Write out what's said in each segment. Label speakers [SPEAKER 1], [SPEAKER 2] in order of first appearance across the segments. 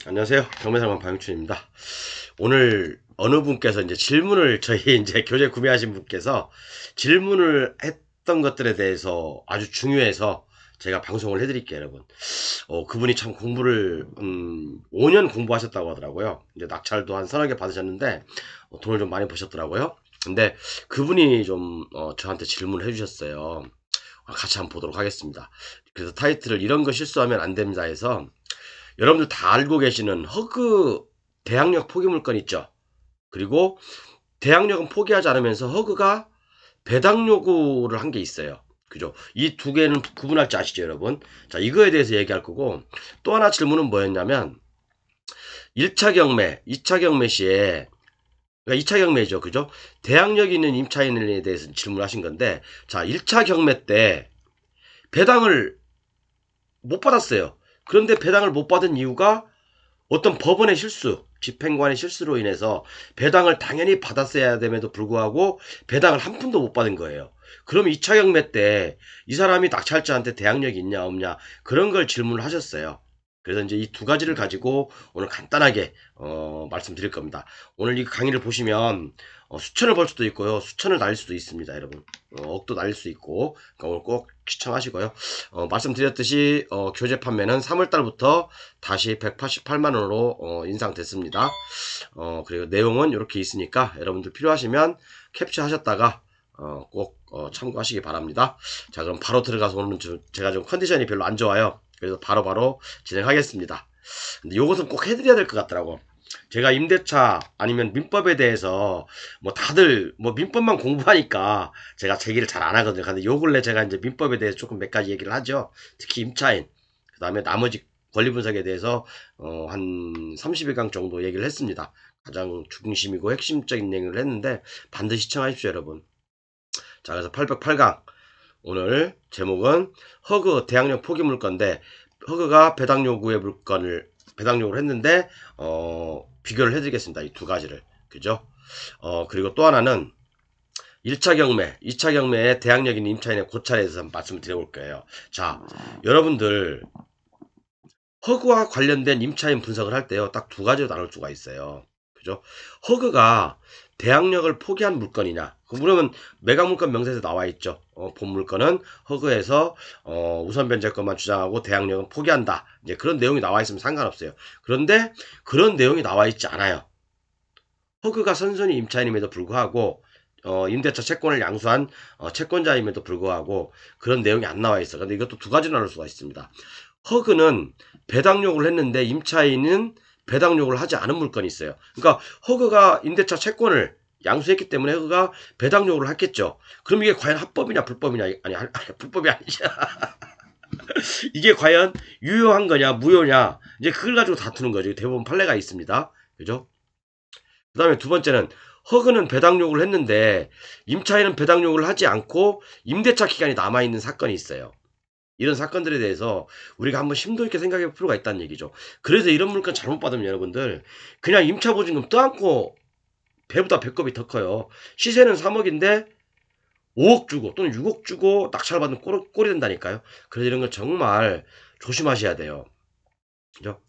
[SPEAKER 1] 안녕하세요. 경매상관 방영춘입니다. 오늘 어느 분께서 이제 질문을 저희 이제 교재 구매하신 분께서 질문을 했던 것들에 대해서 아주 중요해서 제가 방송을 해드릴게요, 여러분. 그분이 참 공부를 5년 공부하셨다고 하더라고요. 이제 낙찰도 한 서너 개 받으셨는데 돈을 좀 많이 버셨더라고요. 근데 그분이 좀 저한테 질문을 해주셨어요. 같이 한번 보도록 하겠습니다. 그래서 타이틀을 이런 거 실수하면 안 됩니다 해서 여러분들 다 알고 계시는 허그 대항력 포기 물건 있죠. 그리고 대항력은 포기하지 않으면서 허그가 배당 요구를 한 게 있어요. 그죠? 이 두 개는 구분할 줄 아시죠, 여러분? 자, 이거에 대해서 얘기할 거고, 또 하나 질문은 뭐였냐면, 1차 경매, 2차 경매 시에, 그러니까 2차 경매죠, 그죠? 대항력 있는 임차인에 대해서 질문하신 건데, 자, 1차 경매 때 배당을 못 받았어요. 그런데 배당을 못 받은 이유가 어떤 법원의 실수, 집행관의 실수로 인해서 배당을 당연히 받았어야 됨에도 불구하고 배당을 한 푼도 못 받은 거예요. 그럼 2차 경매 때 이 사람이 낙찰자한테 대항력이 있냐 없냐 그런 걸 질문을 하셨어요. 그래서 이제 이 두 가지를 가지고 오늘 간단하게 말씀드릴 겁니다. 오늘 이 강의를 보시면 수천을 벌 수도 있고요. 수천을 날릴 수도 있습니다, 여러분. 억도 날릴 수 있고 그러니까 오늘 꼭 시청하시고요. 말씀드렸듯이 교재 판매는 3월달부터 다시 188만원으로 인상됐습니다. 그리고 내용은 이렇게 있으니까 여러분들 필요하시면 캡처하셨다가 꼭 참고하시기 바랍니다. 자, 그럼 바로 들어가서 오늘 제가 좀 컨디션이 별로 안 좋아요. 그래서 바로 진행하겠습니다. 근데 요것은 꼭 해드려야 될 것 같더라고. 제가 임대차 아니면 민법에 대해서 뭐 다들 뭐 민법만 공부하니까 제가 제기를 잘 안 하거든요. 근데 요 근래 제가 이제 민법에 대해서 조금 몇 가지 얘기를 하죠. 특히 임차인, 그 다음에 나머지 권리 분석에 대해서 한 30일강 정도 얘기를 했습니다. 가장 중심이고 핵심적인 얘기를 했는데 반드시 시청하십시오, 여러분. 자, 그래서 808강 오늘 제목은 허그 대항력 포기 물건데 허그가 배당 요구의 물건을 배당 요구를 했는데 비교를 해드리겠습니다. 이 두 가지를. 그죠? 그리고 또 하나는 1차 경매, 2차 경매의 대항력인 임차인의 고찰에 대해서 말씀을 드려볼 거예요. 자, 여러분들 허그와 관련된 임차인 분석을 할 때요. 딱 두 가지로 나눌 수가 있어요. 그죠? 허그가 대항력을 포기한 물건이냐. 그러면 매각 물건 명세에서 나와 있죠. 본 물건은 허그에서 우선 변제권만 주장하고 대항력은 포기한다. 이제 그런 내용이 나와 있으면 상관없어요. 그런데 그런 내용이 나와 있지 않아요. 허그가 선순위 임차인임에도 불구하고 임대차 채권을 양수한 채권자임에도 불구하고 그런 내용이 안 나와 있어. 근데 이것도 두 가지로 나눌 수가 있습니다. 허그는 배당 요구를 했는데 임차인은 배당 요구를 하지 않은 물건이 있어요. 그러니까 허그가 임대차 채권을 양수했기 때문에 허그가 배당 요구를 했겠죠. 그럼 이게 과연 합법이냐 불법이냐 아니 불법이 아니죠. 이게 과연 유효한 거냐 무효냐 이제 그걸 가지고 다투는 거죠. 대부분 판례가 있습니다. 그죠? 그 다음에 두 번째는 허그는 배당 요구를 했는데 임차인은 배당 요구를 하지 않고 임대차 기간이 남아있는 사건이 있어요. 이런 사건들에 대해서 우리가 한번 심도 있게 생각해 볼 필요가 있다는 얘기죠. 그래서 이런 물건 잘못 받으면 여러분들 그냥 임차보증금 떠안고 배보다 배꼽이 더 커요. 시세는 3억인데 5억 주고 또는 6억 주고 낙찰받는 꼴이 된다니까요. 그래서 이런 걸 정말 조심하셔야 돼요. 그죠?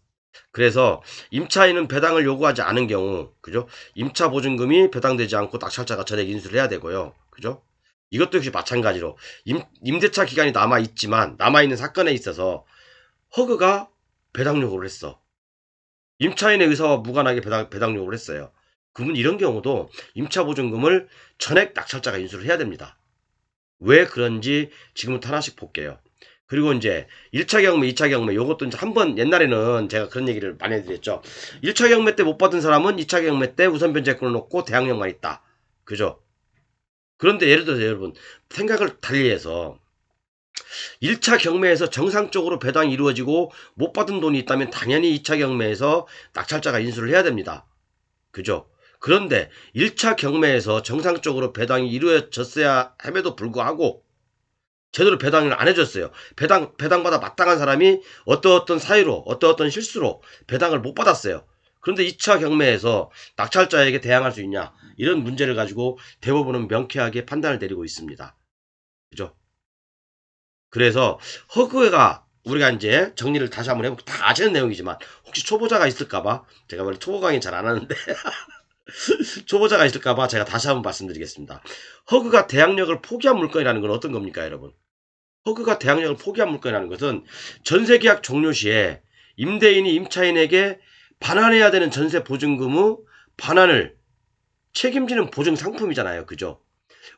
[SPEAKER 1] 그래서 임차인은 배당을 요구하지 않은 경우, 그죠? 임차 보증금이 배당되지 않고 낙찰자가 전액 인수를 해야 되고요. 그죠? 이것도 역시 마찬가지로 임대차 기간이 남아있지만 남아있는 사건에 있어서 허그가 배당 요구를 했어. 임차인의 의사와 무관하게 배당 요구를 했어요. 그러면 이런 경우도 임차 보증금을 전액 낙찰자가 인수를 해야 됩니다. 왜 그런지 지금부터 하나씩 볼게요. 그리고 이제 1차 경매, 2차 경매 요것도 이제 한번 옛날에는 제가 그런 얘기를 많이 해드렸죠. 1차 경매 때 못 받은 사람은 2차 경매 때 우선 변제권을 놓고 대항력만 있다. 그죠? 그런데 예를 들어서 여러분 생각을 달리해서 1차 경매에서 정상적으로 배당이 이루어지고 못 받은 돈이 있다면 당연히 2차 경매에서 낙찰자가 인수를 해야 됩니다. 그죠? 그런데 1차 경매에서 정상적으로 배당이 이루어졌어야 함에도 불구하고 제대로 배당을 안 해줬어요. 배당받아 마땅한 사람이 어떤 사유로, 어떤 실수로 배당을 못 받았어요. 그런데 2차 경매에서 낙찰자에게 대항할 수 있냐? 이런 문제를 가지고 대법원은 명쾌하게 판단을 내리고 있습니다. 그죠? 그래서 허그가 우리가 이제 정리를 다시 한번 해볼게요. 다 아시는 내용이지만 혹시 초보자가 있을까봐 제가 원래 초보 강의 잘 안 하는데 초보자가 있을까봐 제가 다시 한번 말씀드리겠습니다. 허그가 대항력을 포기한 물건이라는 건 어떤 겁니까, 여러분? 허그가 대항력을 포기한 물건이라는 것은 전세계약 종료 시에 임대인이 임차인에게 반환해야 되는 전세 보증금의 반환을 책임지는 보증 상품이잖아요. 그죠?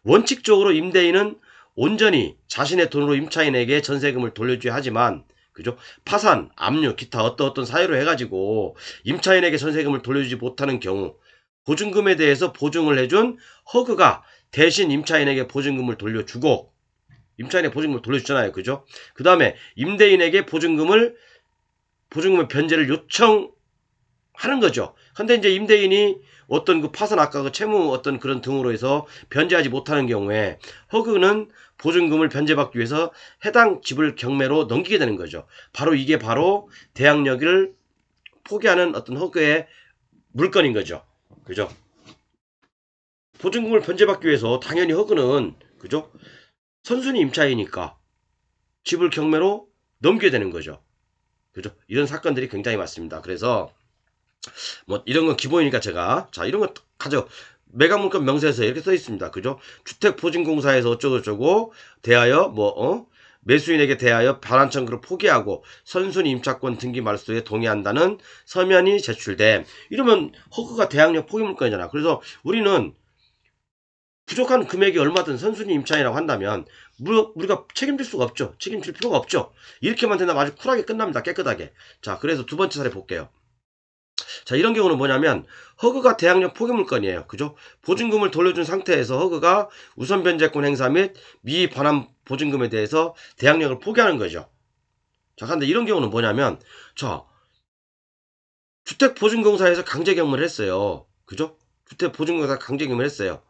[SPEAKER 1] 원칙적으로 임대인은 온전히 자신의 돈으로 임차인에게 전세금을 돌려줘야 하지만, 그죠? 파산, 압류, 기타 어떤 사유로 해가지고 임차인에게 전세금을 돌려주지 못하는 경우 보증금에 대해서 보증을 해준 허그가 대신 임차인에게 보증금을 돌려주고, 임차인의 보증금을 돌려주잖아요. 그죠? 그 다음에 임대인에게 보증금의 변제를 요청하는 거죠. 근데 이제 임대인이 어떤 그 파산 아까 그 채무 어떤 그런 등으로 해서 변제하지 못하는 경우에 허그는 보증금을 변제받기 위해서 해당 집을 경매로 넘기게 되는 거죠. 이게 바로 대항력을 포기하는 어떤 허그의 물건인 거죠. 그죠? 보증금을 변제받기 위해서 당연히 허그는, 그죠? 선순위 임차이니까 집을 경매로 넘기게 되는 거죠. 그죠? 이런 사건들이 굉장히 많습니다. 그래서 뭐 이런 건 기본이니까 제가 이런 거 가져. 매각물건 명세서에 이렇게 써 있습니다. 그죠? 주택보증공사에서 어쩌고저쩌고 대하여 매수인에게 대하여 반환 청구를 포기하고 선순위 임차권 등기 말소에 동의한다는 서면이 제출됨. 이러면 허그가 대항력 포기물건이잖아. 그래서 우리는 부족한 금액이 얼마든 선순위 임차인이라고 한다면 우리가 책임질 수가 없죠. 책임질 필요가 없죠. 이렇게만 된다면 아주 쿨하게 끝납니다. 깨끗하게. 자, 그래서 두 번째 사례 볼게요. 자, 이런 경우는 뭐냐면 허그가 대항력 포기물건이에요. 그죠? 보증금을 돌려준 상태에서 허그가 우선 변제권 행사 및 미반환 보증금에 대해서 대항력을 포기하는 거죠. 자, 근데 이런 경우는 뭐냐면 주택보증공사에서 강제 경매를 했어요. 그죠? 주택보증공사가 강제 경매를 했어요.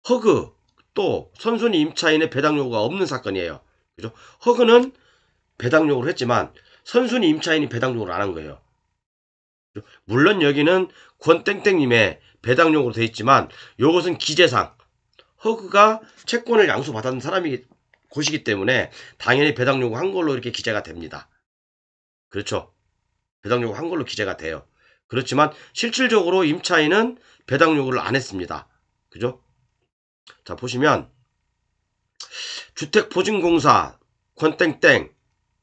[SPEAKER 1] 허그 또 선순위 임차인의 배당 요구가 없는 사건이에요. 그죠? 허그는 배당 요구를 했지만 선순위 임차인이 배당 요구를 안 한 거예요. 물론 여기는 권땡땡님의 배당 요구로 되어 있지만 이것은 기재상 허그가 채권을 양수받은 사람이 곳이기 때문에 당연히 배당 요구 한 걸로 이렇게 기재가 됩니다. 그렇죠? 배당 요구 한 걸로 기재가 돼요. 그렇지만 실질적으로 임차인은 배당 요구를 안 했습니다. 그죠? 자, 보시면 주택보증공사 권땡땡,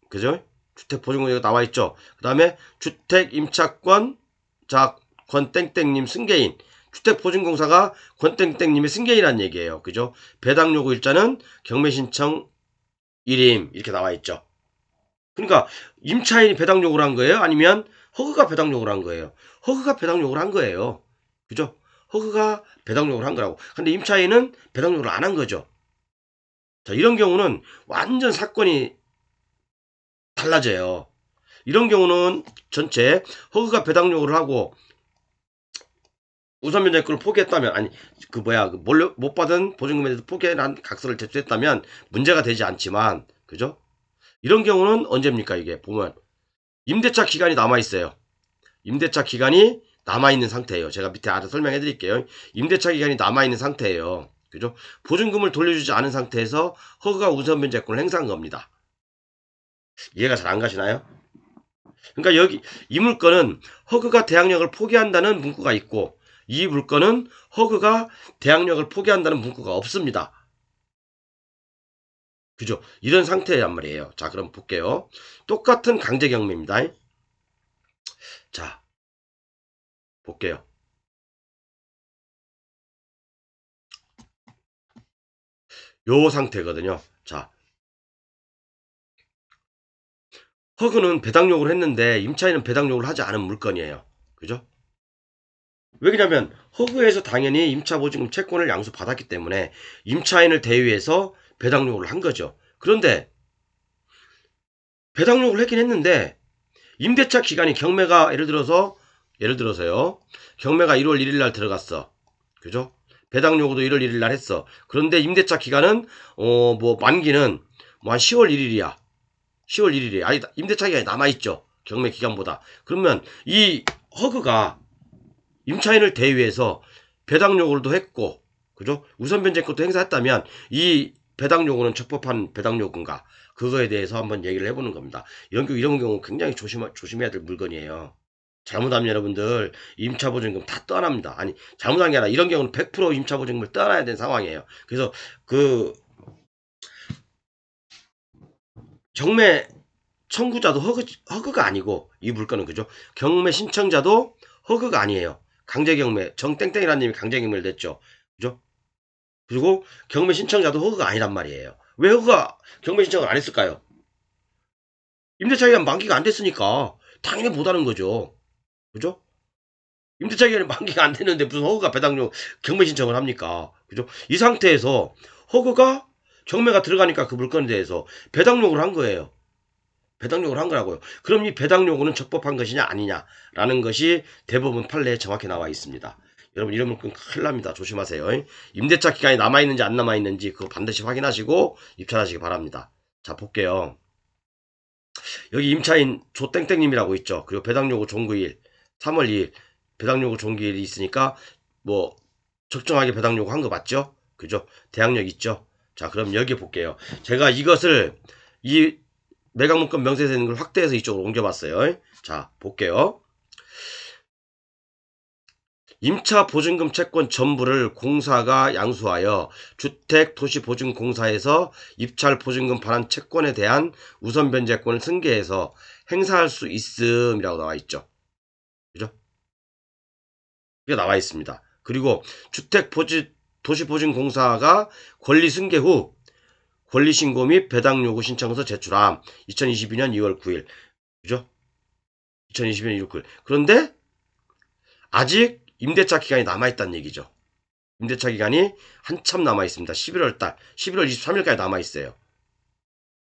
[SPEAKER 1] 그죠? 주택보증공사가 나와 있죠. 그 다음에 주택임차권 권땡땡님 승계인, 주택보증공사가 권땡땡님의 승계인이라는 얘기예요. 그죠? 배당 요구 일자는 경매신청 일임 이렇게 나와 있죠. 그러니까 임차인이 배당 요구를 한 거예요? 아니면 허그가 배당 요구를 한 거예요? 허그가 배당 요구를 한 거예요. 그죠? 허그가 배당 요구를 한 거라고. 근데 임차인은 배당 요구를 안 한 거죠. 자, 이런 경우는 완전 사건이 달라져요. 이런 경우는 전체 허그가 배당 요구를 하고 우선 변제권을 포기했다면, 못 받은 보증금에 대해서 포기한 각서를 제출했다면 문제가 되지 않지만, 그죠? 이런 경우는 언제입니까? 이게 보면 임대차 기간이 남아 있어요. 임대차 기간이 남아 있는 상태예요. 제가 밑에 아래 설명해 드릴게요. 임대차 기간이 남아 있는 상태예요. 그죠? 보증금을 돌려주지 않은 상태에서 허그가 우선 변제권을 행사한 겁니다. 이해가 잘 안 가시나요? 그러니까 여기 이 물건은 허그가 대항력을 포기한다는 문구가 있고 이 물건은 허그가 대항력을 포기한다는 문구가 없습니다. 그죠? 이런 상태란 말이에요. 자, 그럼 볼게요. 똑같은 강제 경매입니다. 자, 볼게요. 요 상태거든요. 자, 허그는 배당 요구를 했는데 임차인은 배당 요구를 하지 않은 물건이에요. 그죠? 왜 그러냐면 허그에서 당연히 임차보증금 채권을 양수받았기 때문에 임차인을 대위해서 배당 요구를 한 거죠. 그런데 배당 요구를 했긴 했는데 임대차 기간이 경매가 예를 들어서요. 경매가 1월 1일 날 들어갔어. 그죠? 배당 요구도 1월 1일 날 했어. 그런데 임대차 기간은 만기는 한 10월 1일이야. 10월 1일이야. 아니, 임대차 기간이 남아 있죠. 경매 기간보다. 그러면 이 허그가 임차인을 대위해서 배당 요구도 했고, 그죠? 우선 변제권도 행사했다면 이 배당 요구는 적법한 배당 요구인가? 그거에 대해서 한번 얘기를 해보는 겁니다. 이런 경우 굉장히 조심해야 될 물건이에요. 잘못하면 여러분들 임차보증금 다 떠납니다. 아니, 잘못한 게 아니라 이런 경우는 100% 임차보증금을 떠나야 되는 상황이에요. 그래서 그 경매 청구자도 허그가 아니고, 이 물건은, 그죠? 경매 신청자도 허그가 아니에요. 강제경매, 정땡땡이라는 님이 강제경매를 냈죠. 그죠? 그리고 경매 신청자도 허그가 아니란 말이에요. 왜 경매 신청을 안 했을까요? 임대차 기간 만기가 안 됐으니까 당연히 못하는 거죠. 그죠? 임대차 기간이 만기가 안 됐는데 무슨 허그가 배당료 경매 신청을 합니까? 그죠? 이 상태에서 허그가 경매가 들어가니까 그 물건에 대해서 배당 요구를 한 거예요. 배당 요구를 한 거라고요. 그럼 이 배당 요구는 적법한 것이냐 아니냐라는 것이 대법원 판례에 정확히 나와 있습니다. 여러분, 이런 물건 큰일 납니다. 조심하세요. 임대차 기간이 남아있는지 안 남아있는지 그거 반드시 확인하시고 입찰하시기 바랍니다. 자, 볼게요. 여기 임차인 조땡땡님이라고 있죠. 그리고 배당요구 종구일 3월 2일 배당요구 종구일이 있으니까 뭐 적정하게 배당요구 한 거 맞죠? 그죠? 대항력 있죠? 자, 그럼 여기 볼게요. 제가 이것을 이 매각문건 명세서 있는 걸 확대해서 이쪽으로 옮겨봤어요. 자, 볼게요. 임차 보증금 채권 전부를 공사가 양수하여 주택도시보증공사에서 입찰 보증금 반환 채권에 대한 우선 변제권을 승계해서 행사할 수 있음이라고 나와 있죠. 그죠? 이게 나와 있습니다. 그리고 주택도시보증공사가 권리 승계 후 권리신고 및 배당 요구 신청서 제출함. 2022년 2월 9일. 그죠? 2022년 2월 9일. 그런데 아직 임대차 기간이 남아있다는 얘기죠. 임대차 기간이 한참 남아있습니다. 11월 23일까지 남아있어요.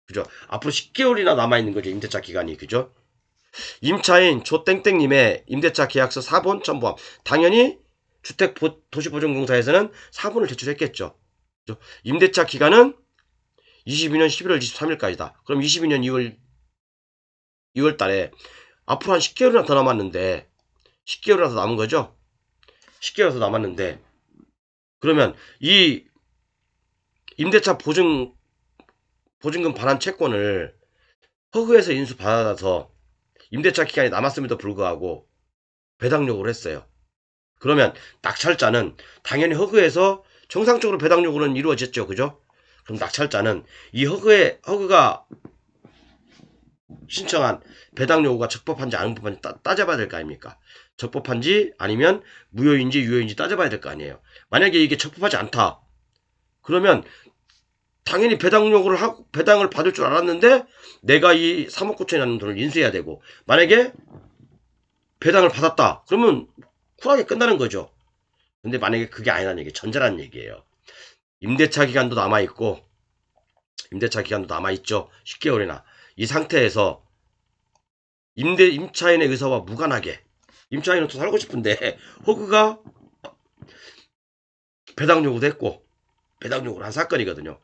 [SPEAKER 1] 그죠? 앞으로 10개월이나 남아있는 거죠. 임대차 기간이. 그죠? 임차인 조땡땡님의 임대차 계약서 4본 첨부함. 당연히 주택도시보증공사에서는 4본을 제출했겠죠. 그죠? 임대차 기간은 22년 11월 23일까지다. 그럼 22년 2월 달에 앞으로 한 10개월이나 더 남았는데, 10개월이나 더 남은 거죠? 10개월 더 남았는데, 그러면 이 임대차 보증금 반환 채권을 허그에서 인수받아서 임대차 기간이 남았음에도 불구하고 배당 요구를 했어요. 그러면 낙찰자는 당연히 허그에서 정상적으로 배당 요구는 이루어졌죠. 그죠? 그럼 낙찰자는 이 허그가 신청한 배당 요구가 적법한지 안 적법한지 따져봐야 될 거 아닙니까? 적법한지 아니면 무효인지 유효인지 따져봐야 될 거 아니에요. 만약에 이게 적법하지 않다. 그러면 당연히 배당을 받을 줄 알았는데 내가 이 3억 9천이라는 돈을 인수해야 되고, 만약에 배당을 받았다. 그러면 쿨하게 끝나는 거죠. 근데 만약에 그게 아니라는 얘기, 전자라는 얘기예요. 임대차 기간도 남아있고, 임대차 기간도 남아있죠. 10개월이나. 이 상태에서 임차인의 의사와 무관하게, 임차인은 또 살고 싶은데 허그가 배당 요구도 했고, 배당 요구를 한 사건이거든요.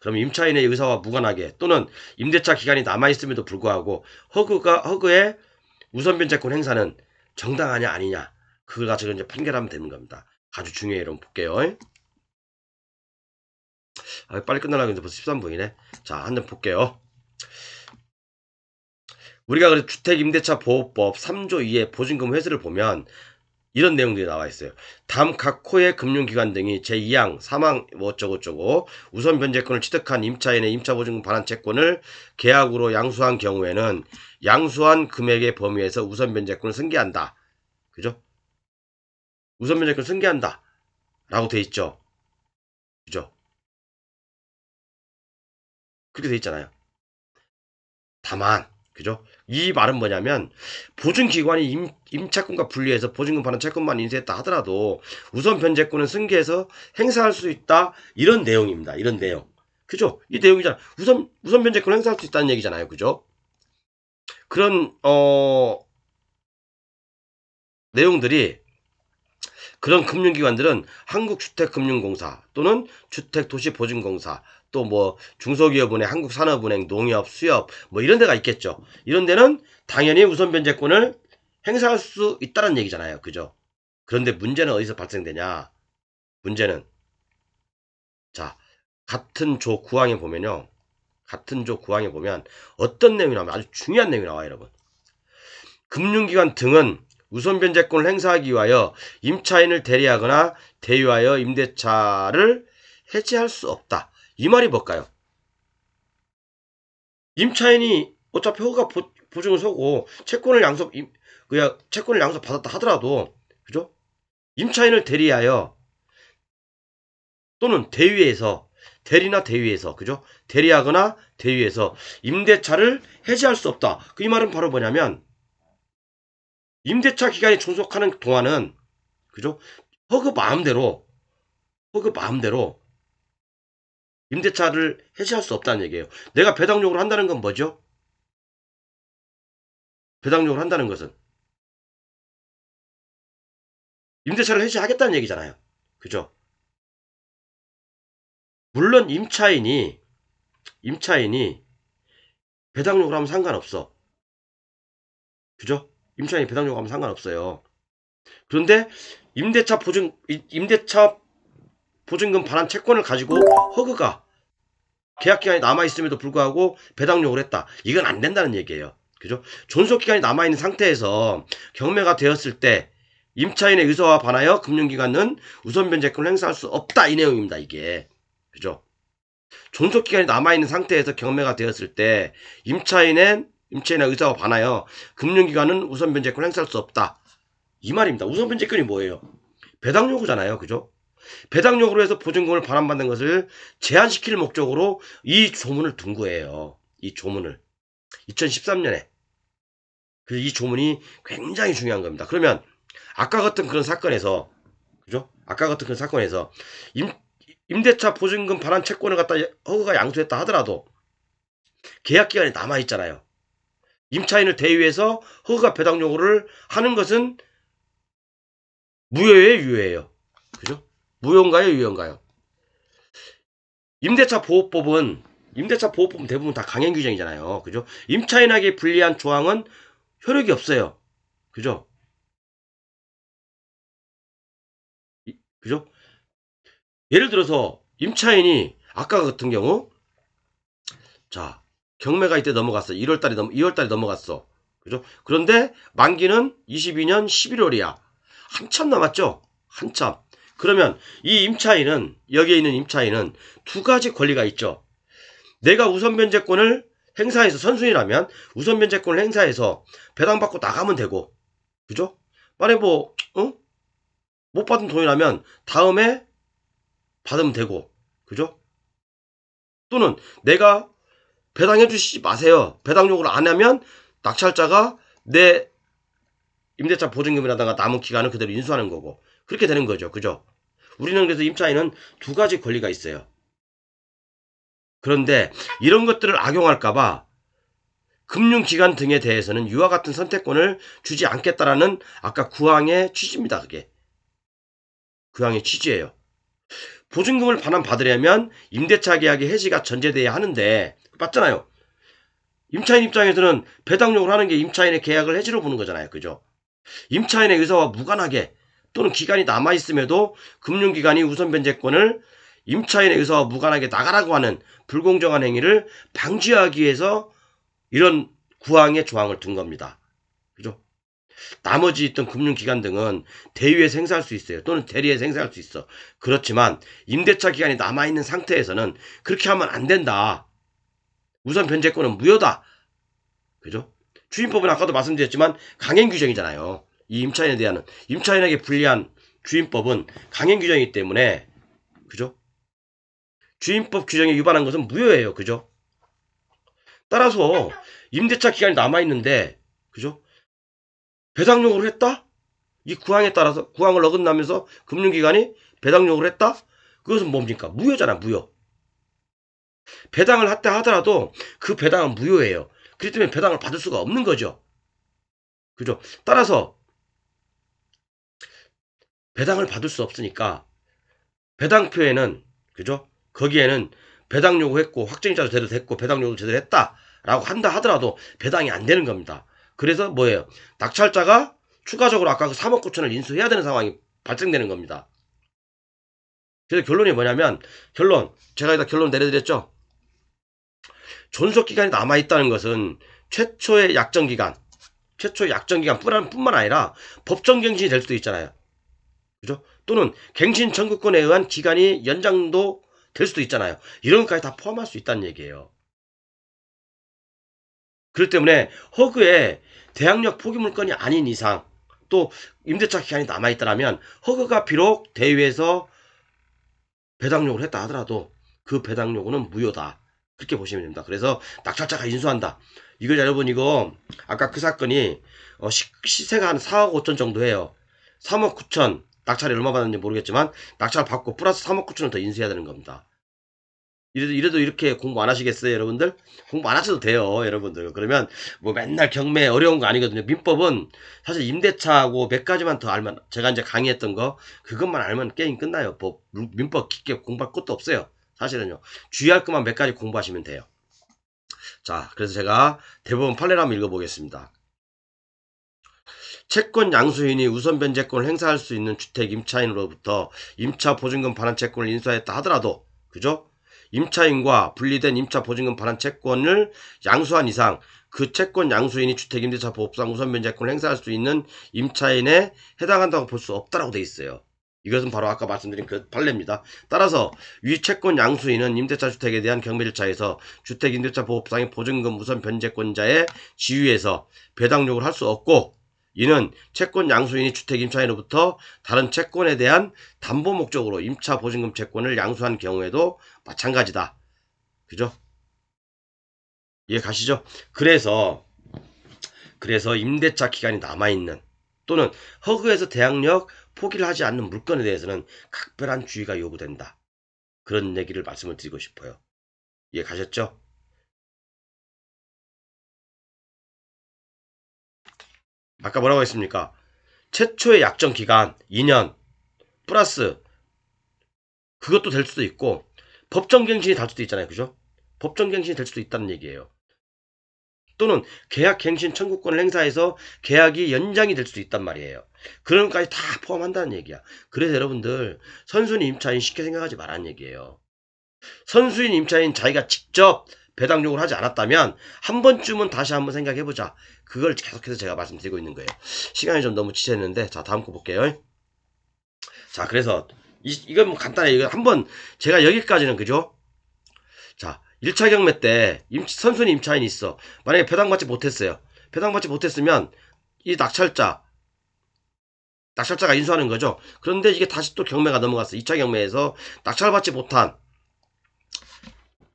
[SPEAKER 1] 그럼 임차인의 의사와 무관하게, 또는 임대차 기간이 남아있음에도 불구하고 허그의 우선 변제권 행사는 정당하냐 아니냐, 그걸 가지고 이제 판결하면 되는 겁니다. 아주 중요해요. 여러분, 볼게요. 빨리 끝나려고 했는데 벌써 13분이네. 자, 한번 볼게요. 우리가 그래서 주택임대차보호법 3조 2의 보증금 회수를 보면 이런 내용들이 나와 있어요. 다음 각 호의 금융기관 등이 제2항, 3항 뭐 어쩌고저쩌고 우선 변제권을 취득한 임차인의 임차보증금 반환 채권을 계약으로 양수한 경우에는 양수한 금액의 범위에서 우선 변제권을 승계한다. 그죠? 우선 변제권을 승계한다. 라고 돼 있죠. 그죠? 그렇게 돼 있잖아요. 다만, 그죠? 이 말은 뭐냐면, 보증기관이 임차권과 분리해서 보증금 반환 채권만 인수했다 하더라도 우선 변제권은 승계해서 행사할 수 있다. 이런 내용입니다. 이런 내용. 그죠? 이 내용이잖아. 우선 변제권 행사할 수 있다는 얘기잖아요. 그죠? 그런, 내용들이, 그런 금융기관들은 한국주택금융공사 또는 주택도시보증공사, 또 뭐 중소기업은행, 한국산업은행, 농협, 수협 뭐 이런 데가 있겠죠. 이런 데는 당연히 우선 변제권을 행사할 수 있다는 얘기잖아요. 그죠? 그런데 문제는 어디서 발생되냐? 문제는, 자, 같은 조 9항에 보면요. 같은 조 구항에 보면 어떤 내용이 나오면 아주 중요한 내용이 나와요, 여러분. 금융기관 등은 우선 변제권을 행사하기 위하여 임차인을 대리하거나 대유하여 임대차를 해지할 수 없다. 이 말이 뭘까요? 임차인이 어차피 허가 보증을 서고 채권을 양도받았다 하더라도, 그죠? 임차인을 대리하여 또는 대위해서, 대리나 대위해서, 그죠? 대리하거나 대위해서 임대차를 해지할 수 없다. 그 이 말은 바로 뭐냐면, 임대차 기간이 존속하는 동안은, 그죠? 허그 마음대로 임대차를 해지할 수 없다는 얘기예요. 내가 배당요구를 한다는 건 뭐죠? 배당요구를 한다는 것은 임대차를 해지하겠다는 얘기잖아요. 그죠? 물론 임차인이 배당요구를 하면 상관없어. 그죠? 임차인이 배당요구 하면 상관없어요. 그런데 임대차 보증금 반환 채권을 가지고 허그가 계약기간이 남아있음에도 불구하고 배당 요구를 했다. 이건 안 된다는 얘기예요. 그죠? 존속기간이 남아있는 상태에서 경매가 되었을 때 임차인의 의사와 반하여 금융기관은 우선변제권을 행사할 수 없다. 이 내용입니다. 이게. 그죠? 존속기간이 남아있는 상태에서 경매가 되었을 때 임차인의 의사와 반하여 금융기관은 우선변제권을 행사할 수 없다. 이 말입니다. 우선변제권이 뭐예요? 배당 요구잖아요. 그죠? 배당 요구로 해서 보증금을 반환받는 것을 제한시킬 목적으로 이 조문을 둔 거예요. 이 조문을. 2013년에. 그래서 이 조문이 굉장히 중요한 겁니다. 그러면 아까 같은 그런 사건에서, 그죠? 아까 같은 그런 사건에서 임대차 보증금 반환 채권을 갖다 허그가 양수했다 하더라도 계약 기간이 남아 있잖아요. 임차인을 대위해서 허그가 배당 요구를 하는 것은 무효예요, 유효예요? 그죠? 무효인가요, 유효인가요? 임대차 보호법은 대부분 다 강행 규정이잖아요. 그죠? 임차인에게 불리한 조항은 효력이 없어요. 그죠? 그죠? 예를 들어서 임차인이 아까 같은 경우, 자, 경매가 이때 넘어갔어. 2월달에 넘어갔어. 그죠? 그런데 만기는 22년 11월이야. 한참 남았죠? 한참. 그러면 이 임차인은, 여기에 있는 임차인은 두 가지 권리가 있죠. 내가 우선변제권을 행사해서, 선순위라면 우선변제권을 행사해서 배당받고 나가면 되고, 그죠? 만약에 못 받은 돈이라면 다음에 받으면 되고, 그죠? 또는 내가 배당해 주시지 마세요. 배당 요구를 안 하면 낙찰자가 내 임대차 보증금이라든가 남은 기간을 그대로 인수하는 거고, 그렇게 되는 거죠. 그죠? 우리는 그래서 임차인은 두 가지 권리가 있어요. 그런데 이런 것들을 악용할까봐 금융기관 등에 대해서는 이와 같은 선택권을 주지 않겠다라는 아까 구항의 취지입니다. 그게. 구항의 취지예요. 보증금을 반환받으려면 임대차 계약의 해지가 전제돼야 하는데, 맞잖아요. 임차인 입장에서는 배당 요구를 하는 게 임차인의 계약을 해지로 보는 거잖아요. 그죠? 임차인의 의사와 무관하게 또는 기간이 남아있음에도 금융기관이 우선변제권을 임차인의 의사와 무관하게 나가라고 하는 불공정한 행위를 방지하기 위해서 이런 구항의 조항을 둔 겁니다. 그죠? 나머지 있던 금융기관 등은 대위에서 행사할 수 있어요. 또는 대리에서 행사할 수 있어. 그렇지만 임대차 기간이 남아있는 상태에서는 그렇게 하면 안 된다. 우선 변제권은 무효다. 그죠? 주임법은 아까도 말씀드렸지만 강행 규정이잖아요. 이 임차인에 대한, 임차인에게 불리한 주임법은 강행 규정이기 때문에, 그죠? 주임법 규정에 위반한 것은 무효예요. 그죠? 따라서 임대차 기간이 남아있는데, 그죠? 배당 요구를 했다? 이 구항에 따라서, 구항을 어긋나면서 금융기관이 배당 요구를 했다? 그것은 뭡니까? 무효잖아, 무효. 배당을 했다 하더라도 그 배당은 무효예요. 그렇기 때문에 배당을 받을 수가 없는 거죠. 그죠? 따라서 배당을 받을 수 없으니까 배당표에는, 그죠? 거기에는 배당 요구했고 확정일자도 제대로 됐고 배당 요구도 제대로 했다라고 한다 하더라도 배당이 안 되는 겁니다. 그래서 뭐예요? 낙찰자가 추가적으로 아까 그 3억 9천을 인수해야 되는 상황이 발생되는 겁니다. 그래서 결론이 뭐냐면, 제가 여기다 결론 내려드렸죠? 존속기간이 남아있다는 것은 최초의 약정기간 뿐만 아니라 법정갱신이 될 수도 있잖아요. 그죠? 또는 갱신 청구권에 의한 기간이 연장도 될 수도 있잖아요. 이런 것까지 다 포함할 수 있다는 얘기예요. 그렇기 때문에 허그에 대항력 포기물건이 아닌 이상 또 임대차 기간이 남아있다면 허그가 비록 대위에서 배당 요구를 했다 하더라도 그 배당 요구는 무효다. 그렇게 보시면 됩니다. 그래서 낙찰자가 인수한다. 이거 여러분 이거 아까 그 사건이 시세가 한 4억 5천 정도 해요. 3억 9천 낙찰이 얼마 받았는지 모르겠지만 낙찰 받고 플러스 3억 9천을 더 인수해야 되는 겁니다. 이래도 이렇게 공부 안 하시겠어요, 여러분들? 공부 안 하셔도 돼요, 여러분들. 그러면 뭐 맨날 경매 어려운 거 아니거든요. 민법은 사실 임대차하고 몇 가지만 더 알면, 제가 이제 강의했던 거, 그것만 알면 게임 끝나요. 민법 깊게 공부할 것도 없어요. 사실은요. 주의할 것만 몇 가지 공부하시면 돼요. 자, 그래서 제가 대법원 판례를 한번 읽어보겠습니다. 채권 양수인이 우선 변제권을 행사할 수 있는 주택 임차인으로부터 임차 보증금 반환 채권을 인수하였다 하더라도, 그죠? 임차인과 분리된 임차 보증금 반환 채권을 양수한 이상 그 채권 양수인이 주택임대차 보호법상 우선 변제권을 행사할 수 있는 임차인에 해당한다고 볼 수 없다라고 돼 있어요. 이것은 바로 아까 말씀드린 그 판례입니다. 따라서 위 채권 양수인은 임대차 주택에 대한 경매 절차에서 주택임대차 보호법상의 보증금 우선 변제권자의 지위에서 배당 요구를 할 수 없고, 이는 채권 양수인이 주택 임차인으로부터 다른 채권에 대한 담보 목적으로 임차 보증금 채권을 양수한 경우에도 마찬가지다. 그죠? 이해 가시죠? 그래서 임대차 기간이 남아있는 또는 허그에서 대항력 포기를 하지 않는 물건에 대해서는 각별한 주의가 요구된다. 그런 얘기를 말씀을 드리고 싶어요. 이해 가셨죠? 아까 뭐라고 했습니까? 최초의 약정 기간 2년 플러스 그것도 될 수도 있고 법정갱신이 될 수도 있잖아요. 그죠? 법정갱신이 될 수도 있다는 얘기예요. 또는 계약갱신 청구권을 행사해서 계약이 연장이 될 수도 있단 말이에요. 그런 것까지 다 포함한다는 얘기야. 그래서 여러분들 선순위 임차인 쉽게 생각하지 말라는 얘기예요. 선수인 임차인 자기가 직접 배당 요구를 하지 않았다면 한 번쯤은 다시 한번 생각해보자. 그걸 계속해서 제가 말씀드리고 있는 거예요. 시간이 좀 너무 지체했는데, 자 다음 거 볼게요. 자, 그래서 이건 뭐 간단해. 이거 한번 제가 여기까지는 그죠? 자, 1차 경매 때 선순위 임차인이 있어. 만약에 배당받지 못했어요. 배당받지 못했으면 이 낙찰자가 인수하는 거죠. 그런데 이게 다시 또 경매가 넘어갔어. 2차 경매에서 낙찰받지 못한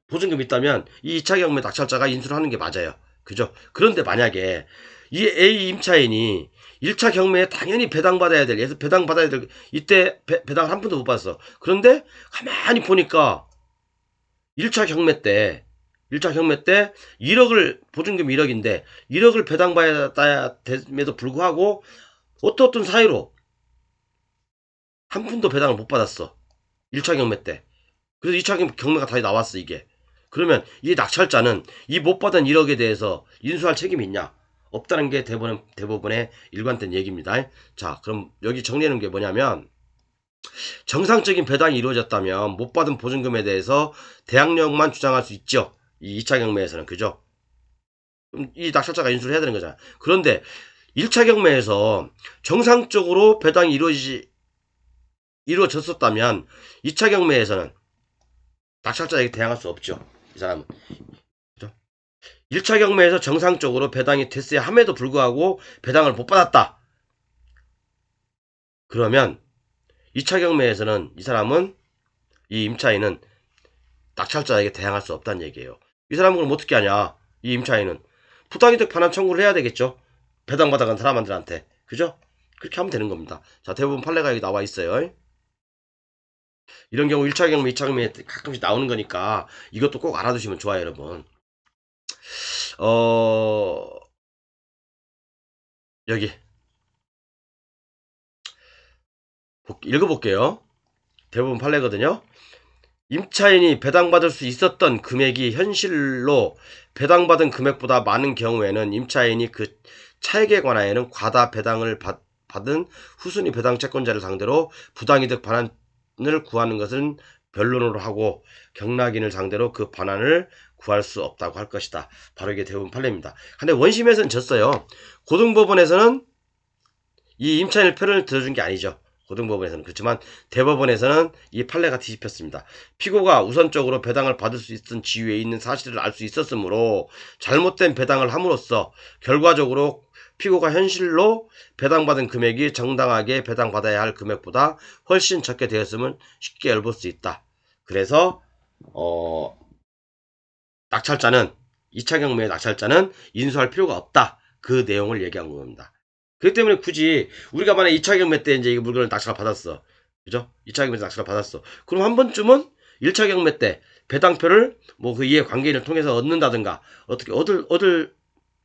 [SPEAKER 1] 보증금이 있다면 이 2차 경매 낙찰자가 인수를 하는 게 맞아요. 그죠? 그런데 만약에 이 A 임차인이 1차 경매에 당연히 배당받아야 될, 예서 배당받아야 될, 이때 배당을 한 푼도 못 받았어. 그런데 가만히 보니까 1차 경매 때 1억을, 보증금 1억인데 1억을 배당받아야 됨에도 불구하고 어떤 사유로 한 푼도 배당을 못 받았어. 1차 경매 때. 그래서 2차 경매가 다시 나왔어, 이게. 그러면 이 낙찰자는 이 못 받은 1억에 대해서 인수할 책임이 있냐? 없다는 게 대부분의 일관된 얘기입니다. 자, 그럼 여기 정리하는 게 뭐냐면, 정상적인 배당이 이루어졌다면 못 받은 보증금에 대해서 대항력만 주장할 수 있죠. 이 2차 경매에서는. 그죠? 그럼 이 낙찰자가 인수를 해야 되는 거잖아. 그런데 1차 경매에서 정상적으로 배당이 이루어졌었다면 2차 경매에서는 낙찰자에게 대항할 수 없죠. 이 사람은. 그죠? 1차 경매에서 정상적으로 배당이 됐어야 함에도 불구하고 배당을 못 받았다. 그러면 2차 경매에서는 이 사람은, 이 임차인은 낙찰자에게 대항할 수 없다는 얘기예요. 이 사람은 그럼 어떻게 하냐? 이 임차인은 부당이득 반환 청구를 해야 되겠죠. 배당받아간 사람들한테. 그죠? 그렇게 하면 되는 겁니다. 자, 대부분 판례가 여기 나와 있어요. 이런 경우 1차 경매, 2차 경매에 가끔씩 나오는 거니까 이것도 꼭 알아두시면 좋아요, 여러분. 여기 읽어볼게요. 대부분 판례거든요. 임차인이 배당받을 수 있었던 금액이 현실로 배당받은 금액보다 많은 경우에는 임차인이 그 차액에 관하여는 과다 배당을 받은 후순위 배당 채권자를 상대로 부당이득 반환을 구하는 것은 변론으로 하고 경락인을 상대로 그 반환을 구할 수 없다고 할 것이다. 바로 이게 대부분 판례입니다. 근데 원심에서는 졌어요. 고등법원에서는 이 임차인을 표현을 들어준 게 아니죠. 고등법원에서는. 그렇지만 대법원에서는 이 판례가 뒤집혔습니다. 피고가 우선적으로 배당을 받을 수 있던 지위에 있는 사실을 알 수 있었으므로 잘못된 배당을 함으로써 결과적으로 피고가 현실로 배당받은 금액이 정당하게 배당받아야 할 금액보다 훨씬 적게 되었음을 쉽게 엿볼 수 있다. 그래서 낙찰자는 2차 경매의 낙찰자는 인수할 필요가 없다. 그 내용을 얘기한 겁니다. 그렇기 때문에 굳이 우리가 만약 2차 경매 때 이제 이 물건을 낙찰을 받았어. 그죠? 2차 경매 때 낙찰을 받았어. 그럼 한 번쯤은 1차 경매 때 배당표를 뭐 그 이해 관계인을 통해서 얻는다든가 어떻게 얻을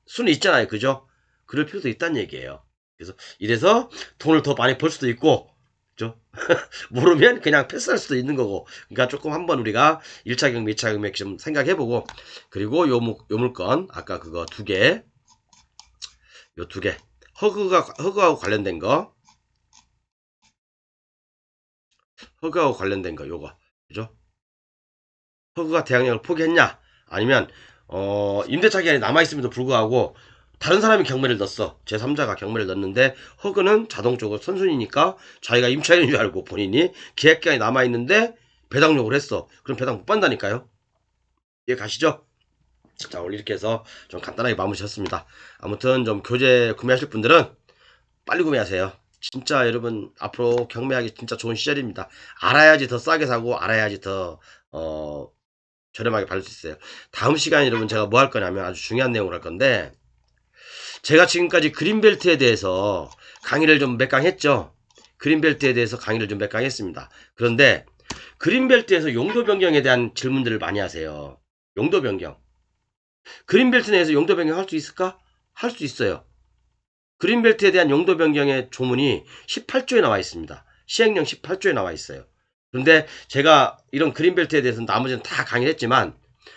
[SPEAKER 1] 수는 있잖아요. 그죠? 그럴 필요도 있다는 얘기예요. 그래서 이래서 돈을 더 많이 벌 수도 있고 그죠? 모르면 그냥 패스할 수도 있는 거고. 그러니까 조금 한번 우리가 1차 경매, 2차 경매 좀 생각해보고 그리고 요 물건 아까 그거 두 개, 요 두 개 허그하고 관련된 거, 허그하고 관련된 거 요거 그죠? 허그가 대항력을 포기했냐? 아니면 임대차 기간이 남아있음에도 불구하고 다른 사람이 경매를 넣었어. 제3자가 경매를 넣었는데 허그는 자동적으로 선순위니까 자기가 임차인인 줄 알고 본인이 계약기간이 남아있는데 배당 요구를 했어. 그럼 배당 못 받는다니까요. 이해 가시죠? 자, 오늘 이렇게 해서 좀 간단하게 마무리 졌습니다. 아무튼 좀 교재 구매하실 분들은 빨리 구매하세요. 진짜 여러분 앞으로 경매하기 진짜 좋은 시절입니다. 알아야지 더 싸게 사고 알아야지 더 저렴하게 받을 수 있어요. 다음 시간에 여러분 제가 뭐 할 거냐면 아주 중요한 내용을 할 건데 제가 지금까지 그린벨트에 대해서 강의를 좀 몇 강 했죠. 그린벨트에 대해서 강의를 좀 몇 강 했습니다. 그런데 그린벨트에서 용도 변경에 대한 질문들을 많이 하세요. 용도 변경. 그린벨트 내에서 용도 변경 할 수 있을까? 할 수 있어요. 그린벨트에 대한 용도 변경의 조문이 18조에 나와 있습니다. 시행령 18조에 나와 있어요. 그런데 제가 이런 그린벨트에 대해서는 나머지는 다 강의를 했지만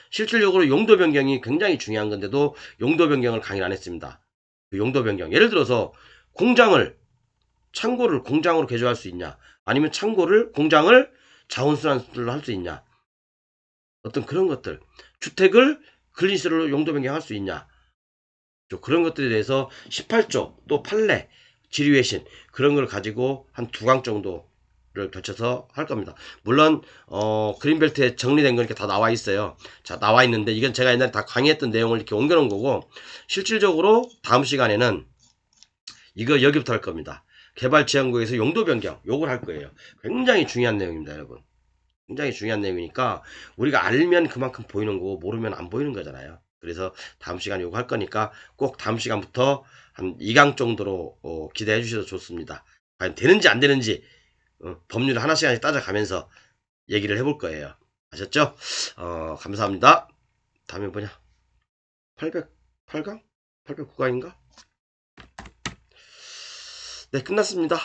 [SPEAKER 1] 실질적으로 용도 변경이 굉장히 중요한 건데도 용도 변경을 강의를 안 했습니다. 그 용도 변경. 예를 들어서 창고를 공장으로 개조할 수 있냐? 아니면 공장을 자원순환로 할 수 있냐? 어떤 그런 것들. 주택을 근린시설로 용도 변경할 수 있냐? 그런 것들에 대해서 18조 또 판례, 지리외신 그런 걸 가지고 한 두 강 정도를 겹쳐서 할 겁니다. 물론 그린벨트에 정리된 거 이렇게 다 나와 있어요. 자, 나와 있는데 이건 제가 옛날에 다 강의했던 내용을 이렇게 옮겨 놓은 거고 실질적으로 다음 시간에는 이거 여기부터 할 겁니다. 개발지원구에서 용도 변경 요걸 할 거예요. 굉장히 중요한 내용입니다, 여러분. 굉장히 중요한 내용이니까 우리가 알면 그만큼 보이는 거고 모르면 안 보이는 거잖아요. 그래서 다음 시간에 요거 할 거니까 꼭 다음 시간부터 한 2강 정도로 기대해 주셔도 좋습니다. 과연 되는지 안 되는지 법률을 하나씩 하나씩 따져가면서 얘기를 해볼 거예요. 아셨죠? 감사합니다. 다음에 뭐냐? 808강? 809강인가? 네, 끝났습니다.